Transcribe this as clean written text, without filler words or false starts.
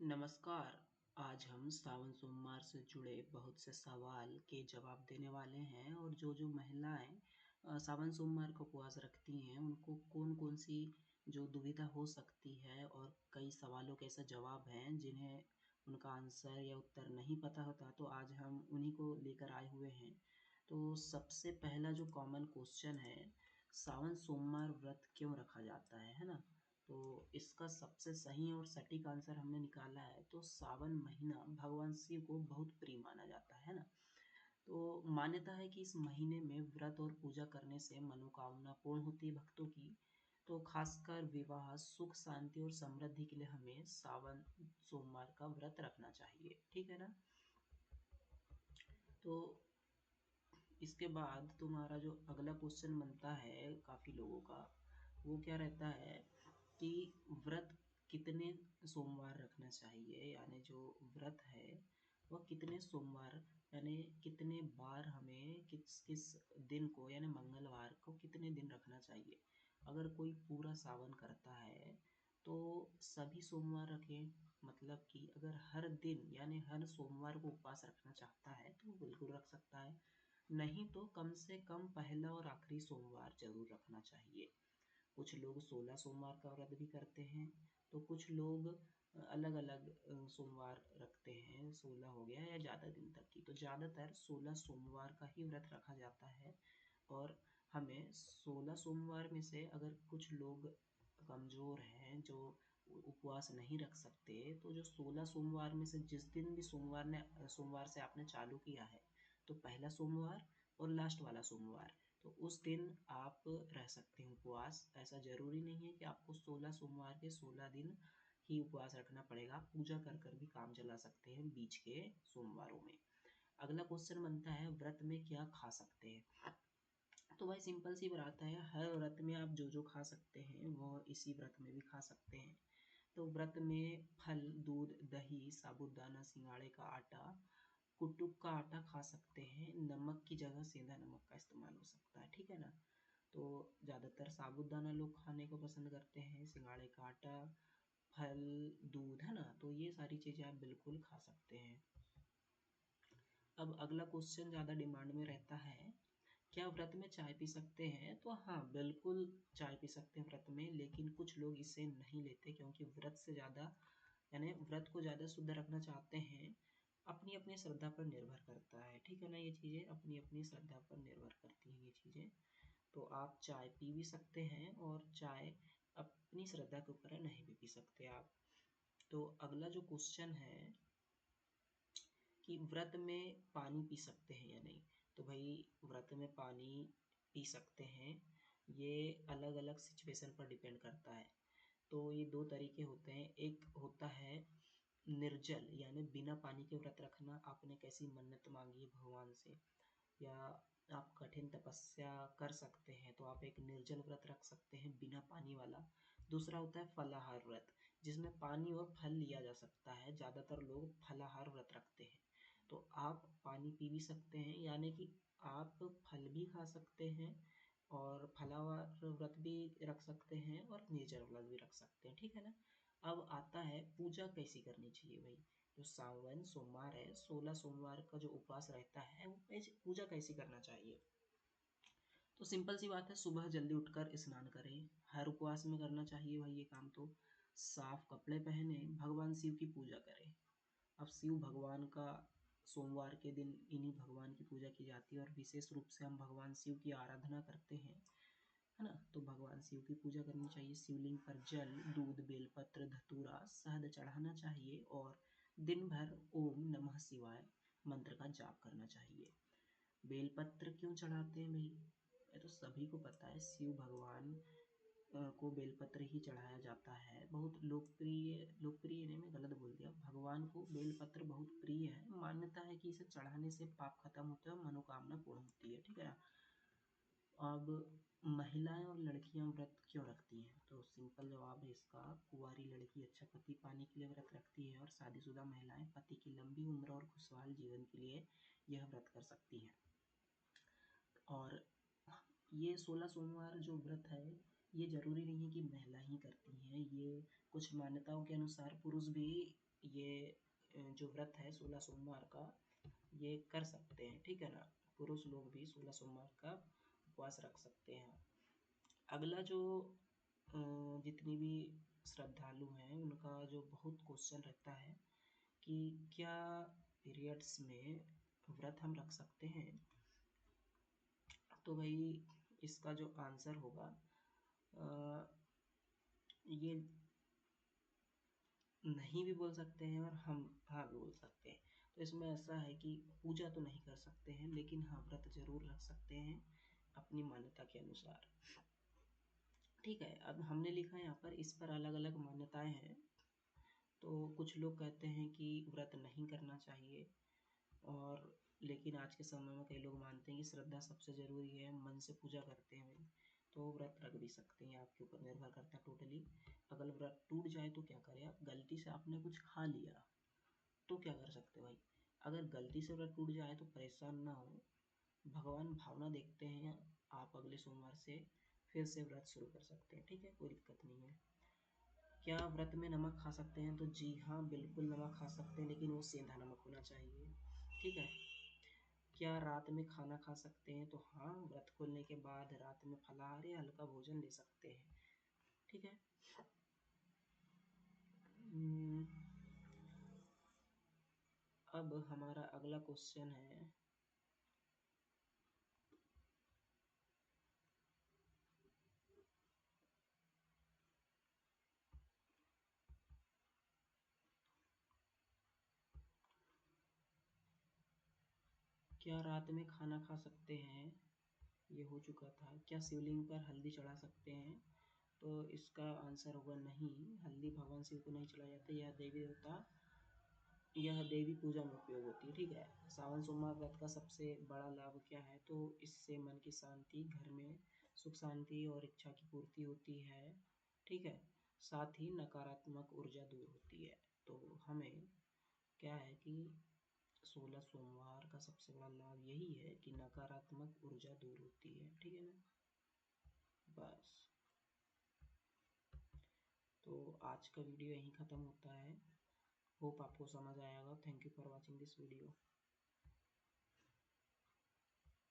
नमस्कार। आज हम सावन सोमवार से जुड़े बहुत से सवाल के जवाब देने वाले हैं और जो महिलाएँ सावन सोमवार का उपवास रखती हैं, उनको कौन-कौन सी जो दुविधा हो सकती है और कई सवालों के ऐसे जवाब हैं, जिन्हें उनका आंसर या उत्तर नहीं पता होता, तो आज हम उन्हीं को लेकर आए हुए हैं। तो सबसे पहला जो कॉमन क्वेश्चन है, सावन सोमवार व्रत क्यों रखा जाता है ना? तो इसका सबसे सही और सटीक आंसर हमने निकाला है, तो सावन महीना भगवान शिव को बहुत प्रिय माना जाता है ना। तो मान्यता है कि इस महीने में व्रत और पूजा करने से मनोकामना पूर्ण होती है भक्तों की। तो खासकर विवाह, सुख, शांति और समृद्धि के लिए हमें सावन सोमवार का व्रत रखना चाहिए, ठीक है ना। तो इसके बाद तुम्हारा जो अगला क्वेश्चन बनता है काफ़ी लोगों का, वो क्या रहता है कि व्रत कितने सोमवार रखना चाहिए, यानी जो व्रत है वह कितने सोमवार यानी कितने बार हमें किस किस दिन को यानी मंगलवार को कितने दिन रखना चाहिए। अगर कोई पूरा सावन करता है तो सभी सोमवार रखें, मतलब कि अगर हर दिन यानी हर सोमवार को उपवास रखना चाहता है तो वो बिल्कुल रख सकता है, नहीं तो कम से कम पहला और आखिरी सोमवार ज़रूर रखना चाहिए। कुछ लोग 16 सोमवार का व्रत भी करते हैं, तो कुछ लोग अलग-अलग सोमवार रखते हैं, 16 हो गया या ज़्यादा दिन तक की। तो ज़्यादातर 16 सोमवार का ही व्रत रखा जाता है और हमें 16 सोमवार में से अगर कुछ लोग कमज़ोर हैं, जो उपवास नहीं रख सकते, तो जो 16 सोमवार में से जिस दिन भी सोमवार से आपने चालू किया है, तो पहला सोमवार और लास्ट वाला सोमवार, तो उस दिन आप रह सकते हैं उपवास। ऐसा ज़रूरी नहीं है कि आपको 16 सोमवार के 16 दिन ही उपवास रखना पड़ेगा, आप पूजा कर भी काम चला सकते हैं बीच के सोमवारों में। अगला क्वेश्चन बनता है व्रत में क्या खा सकते हैं? तो भाई सिंपल सी बात है, हर व्रत में आप जो खा सकते हैं वो इसी व्रत में भी खा सकते हैं। तो व्रत में फल, दूध, दही, साबूदाना, सिंघाड़े का आटा, कुटुक का आटा खा सकते हैं, नमक की जगह सेंधा नमक का इस्तेमाल हो सकता है, ठीक है ना। तो ज़्यादातर साबूदाना लोग खाने को पसंद करते हैं, सिंघाड़े का आटा, फल, दूध, है ना। तो ये सारी चीज़ें आप बिल्कुल खा सकते हैं। अब अगला क्वेश्चन ज़्यादा डिमांड में रहता है, क्या व्रत में चाय पी सकते हैं? तो हाँ, बिल्कुल चाय पी सकते हैं व्रत में, लेकिन कुछ लोग इसे नहीं लेते क्योंकि व्रत से ज़्यादा यानी व्रत को ज़्यादा शुद्ध रखना चाहते हैं। अपनी-अपनी श्रद्धा पर निर्भर करता है, ठीक है ना। ये चीज़ें अपनी-अपनी श्रद्धा पर निर्भर करती हैं ये चीज़ें। तो आप चाय पी भी सकते हैं और चाय अपनी श्रद्धा के ऊपर है, नहीं भी पी सकते आप। तो अगला जो क्वेश्चन है कि व्रत में पानी पी सकते हैं या नहीं? तो भई व्रत में पानी पी सकते हैं, ये अलग-अलग सिचुएशन पर डिपेंड करता है। तो ये 2 तरीके होते हैं, एक होता है निर्जल यानी बिना पानी के व्रत रखना, आपने कैसी मन्नत माँगी है भगवान से या आप कठिन तपस्या कर सकते हैं, तो आप एक निर्जल व्रत रख सकते हैं बिना पानी वाला। दूसरा होता है फलाहार व्रत, जिसमें पानी और फल लिया जा सकता है, ज़्यादातर लोग फलाहार व्रत रखते हैं। तो आप पानी पी भी सकते हैं, यानी कि आप फल भी खा सकते हैं और फलाहार व्रत भी रख सकते हैं और निर्जल व्रत भी रख सकते हैं, ठीक है ना। अब आता है पूजा कैसी करनी चाहिए भई? जो सावन सोमवार है, 16 सोमवार का जो उपवास रहता है, वो पूजा कैसी करना चाहिए? तो सिंपल सी बात है, सुबह जल्दी उठकर स्नान करें, हर उपवास में करना चाहिए भाई ये काम तो। साफ कपड़े पहने, भगवान शिव की पूजा करें। अब शिव भगवान का सोमवार के दिन इन्हीं भगवान की पूजा की जाती है और विशेष रूप से हम भगवान शिव की आराधना करते हैं, है ना। तो भगवान शिव की पूजा करनी चाहिए, शिवलिंग पर जल, दूध, बेलपत्र, धतूरा, शहद चढ़ाना चाहिए और दिन भर ओम नमः शिवाय मंत्र का जाप करना चाहिए। बेलपत्र क्यों चढ़ाते हैं भई? ये तो सभी को पता है, शिव भगवान को बेलपत्र ही चढ़ाया जाता है। बहुत लोकप्रिय नहीं, मैं गलत बोल दिया। भगवान को बेलपत्र बहुत प्रिय है। मान्यता है कि इसे चढ़ाने से पाप खत्म होते हैं और मनोकामना पूर्ण होती है, ठीक है ना। अब महिलाएँ और लड़कियाँ व्रत क्यों रखती हैं? तो सिंपल जवाब है इसका, कुँवारी लड़की अच्छा पति पाने के लिए व्रत रखती है और शादीशुदा महिलाएँ पति की लंबी उम्र और खुशहाल जीवन के लिए यह व्रत कर सकती हैं। और ये 16 सोमवार जो व्रत है, ये ज़रूरी नहीं है कि महिला ही करती हैं, ये कुछ मान्यताओं के अनुसार पुरुष भी ये जो व्रत है 16 सोमवार का ये कर सकते हैं, ठीक है ना। पुरुष लोग भी 16 सोमवार का उपवास रख सकते हैं। अगला जो जितनी भी श्रद्धालु हैं उनका जो बहुत क्वेश्चन रहता है कि क्या पीरियड्स में व्रत हम रख सकते हैं। तो भाई इसका जो आंसर होगा ये नहीं भी बोल सकते हैं और हम हाँ भी बोल सकते हैं। तो इसमें ऐसा है कि पूजा तो नहीं कर सकते हैं लेकिन हाँ व्रत जरूर रख सकते हैं अपनी मान्यता के अनुसार। ठीक है, अब हमने लिखा है यहाँ पर इस पर अलग अलग मान्यताएं हैं। तो कुछ लोग कहते हैं कि व्रत नहीं करना चाहिए, और लेकिन आज के समय में कई लोग मानते हैं कि श्रद्धा सबसे ज़रूरी है, मन से पूजा करते हैं तो व्रत रख भी सकते हैं। आपके ऊपर निर्भर करता है टोटली। अगर व्रत टूट जाए तो क्या करें आप, गलती से आपने कुछ खा लिया तो क्या कर सकते हो भाई। अगर गलती से व्रत टूट जाए तो परेशान ना हो, भगवान भावना देखते हैं, आप अगले सोमवार से फिर से व्रत शुरू कर सकते हैं, ठीक है, कोई दिक्कत नहीं है। क्या व्रत में नमक खा सकते हैं, तो जी हाँ बिल्कुल नमक खा सकते हैं, लेकिन वो सेंधा नमक होना चाहिए, ठीक है। क्या रात में खाना खा सकते हैं, तो हाँ व्रत खोलने के बाद रात में फलाहार या हल्का भोजन ले सकते हैं, ठीक है। हम्म, अब हमारा अगला क्वेश्चन है, क्या रात में खाना खा सकते हैं, ये हो चुका था। क्या शिवलिंग पर हल्दी चढ़ा सकते हैं, तो इसका आंसर होगा नहीं। हल्दी भगवान शिव को नहीं चढ़ाई जाती, यह देवी पूजा में उपयोग होती है, ठीक है। सावन सोमवार व्रत का सबसे बड़ा लाभ क्या है, तो इससे मन की शांति, घर में सुख शांति और इच्छा की पूर्ति होती है, ठीक है। साथ ही नकारात्मक ऊर्जा दूर होती है। तो हमें क्या है कि 16 सोमवार का सबसे बड़ा लाभ यही है कि नकारात्मक ऊर्जा दूर होती है, ठीक है ना। बस, तो आज का वीडियो यहीं ख़त्म होता है। होप आपको समझ आया होगा। Thank you for watching this video.